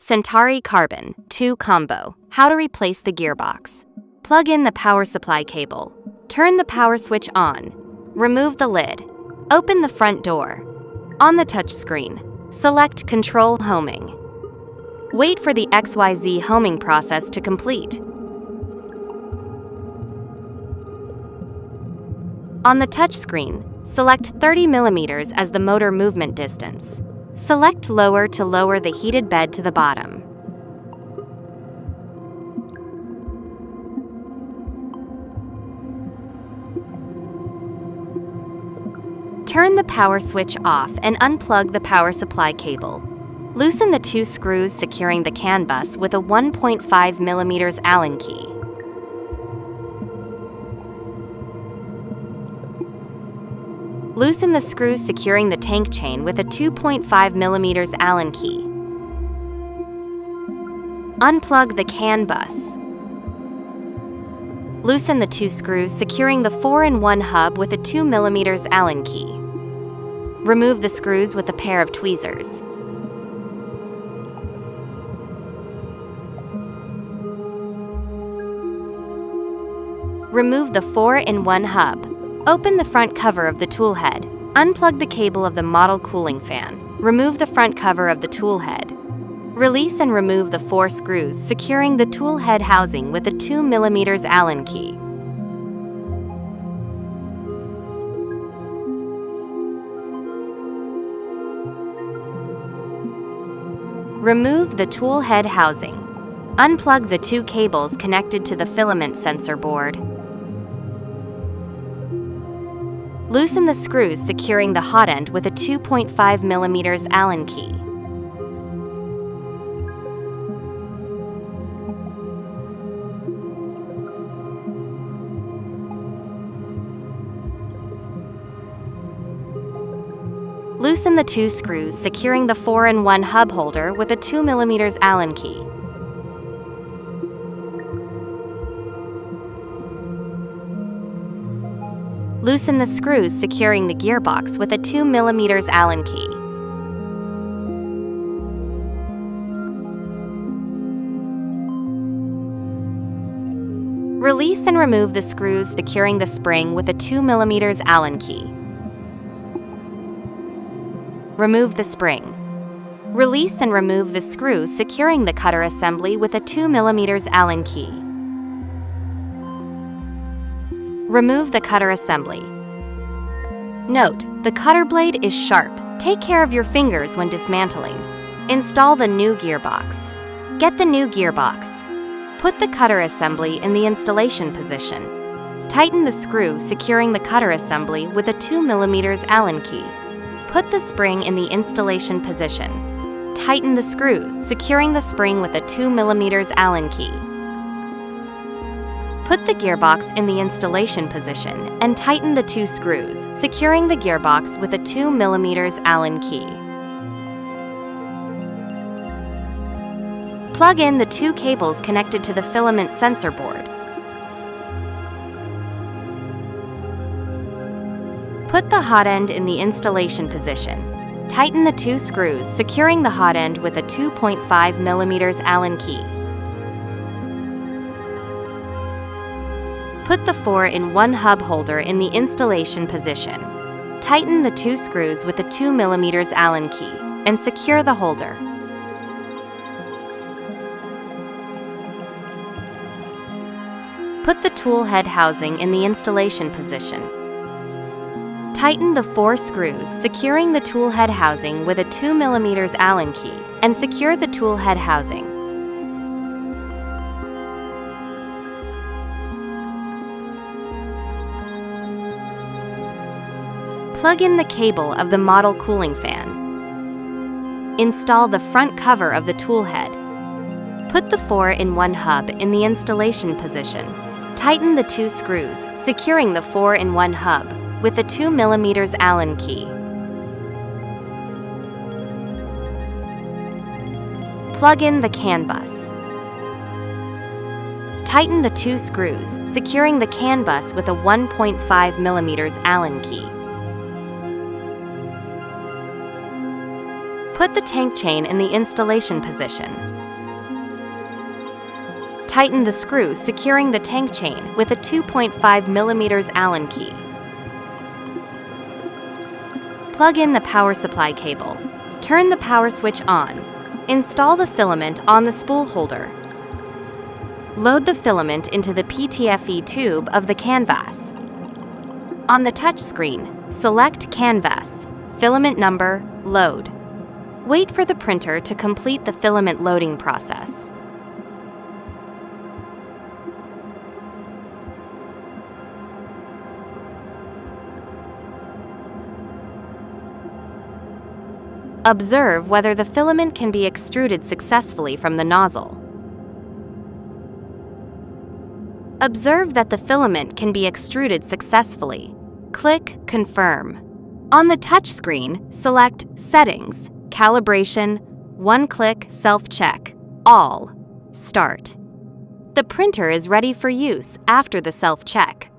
Centauri Carbon 2 Combo. How to replace the gearbox. Plug in the power supply cable. Turn the power switch on. Remove the lid. Open the front door. On the touch screen, select Control Homing. Wait for the XYZ homing process to complete. On the touch screen, select 30 mm as the motor movement distance. Select Lower to lower the heated bed to the bottom. Turn the power switch off and unplug the power supply cable. Loosen the 2 screws securing the CAN bus with a 1.5 mm Allen key. Loosen the screws securing the tank chain with a 2.5 mm Allen key. Unplug the CAN bus. Loosen the 2 screws securing the 4-in-1 hub with a 2 mm Allen key. Remove the screws with a pair of tweezers. Remove the 4-in-1 hub. Open the front cover of the tool head. Unplug the cable of the model cooling fan. Remove the front cover of the tool head. Release and remove the 4 screws securing the tool head housing with a 2 mm Allen key. Remove the tool head housing. Unplug the 2 cables connected to the filament sensor board. Loosen the screws securing the hot end with a 2.5 mm Allen key. Loosen the 2 screws securing the 4-in-1 hub holder with a 2 mm Allen key. Loosen the screws securing the gearbox with a 2 mm Allen key. Release and remove the screws securing the spring with a 2 mm Allen key. Remove the spring. Release and remove the screws securing the cutter assembly with a 2 mm Allen key. Remove the cutter assembly. Note, the cutter blade is sharp. Take care of your fingers when dismantling. Install the new gearbox. Get the new gearbox. Put the cutter assembly in the installation position. Tighten the screw securing the cutter assembly with a 2 mm Allen key. Put the spring in the installation position. Tighten the screw securing the spring with a 2 mm Allen key. Put the gearbox in the installation position and tighten the 2 screws, securing the gearbox with a 2 mm Allen key. Plug in the 2 cables connected to the filament sensor board. Put the hot end in the installation position. Tighten the 2 screws, securing the hot end with a 2.5 mm Allen key. Put the 4-in-1 hub holder in the installation position. Tighten the 2 screws with a 2 mm Allen key and secure the holder. Put the tool head housing in the installation position. Tighten the 4 screws securing the tool head housing with a 2 mm Allen key and secure the tool head housing. Plug in the cable of the model cooling fan. Install the front cover of the tool head. Put the 4-in-1 hub in the installation position. Tighten the 2 screws, securing the 4-in-1 hub with a 2 mm Allen key. Plug in the CAN bus. Tighten the 2 screws, securing the CAN bus with a 1.5 mm Allen key. Put the tank chain in the installation position. Tighten the screw securing the tank chain with a 2.5 mm Allen key. Plug in the power supply cable. Turn the power switch on. Install the filament on the spool holder. Load the filament into the PTFE tube of the canvas. On the touchscreen, select Canvas, filament number, load. Wait for the printer to complete the filament loading process. Observe whether the filament can be extruded successfully from the nozzle. Observe that the filament can be extruded successfully. Click Confirm. On the touchscreen, select Settings, Calibration, One-Click Self-Check, All, Start. The printer is ready for use after the self-check.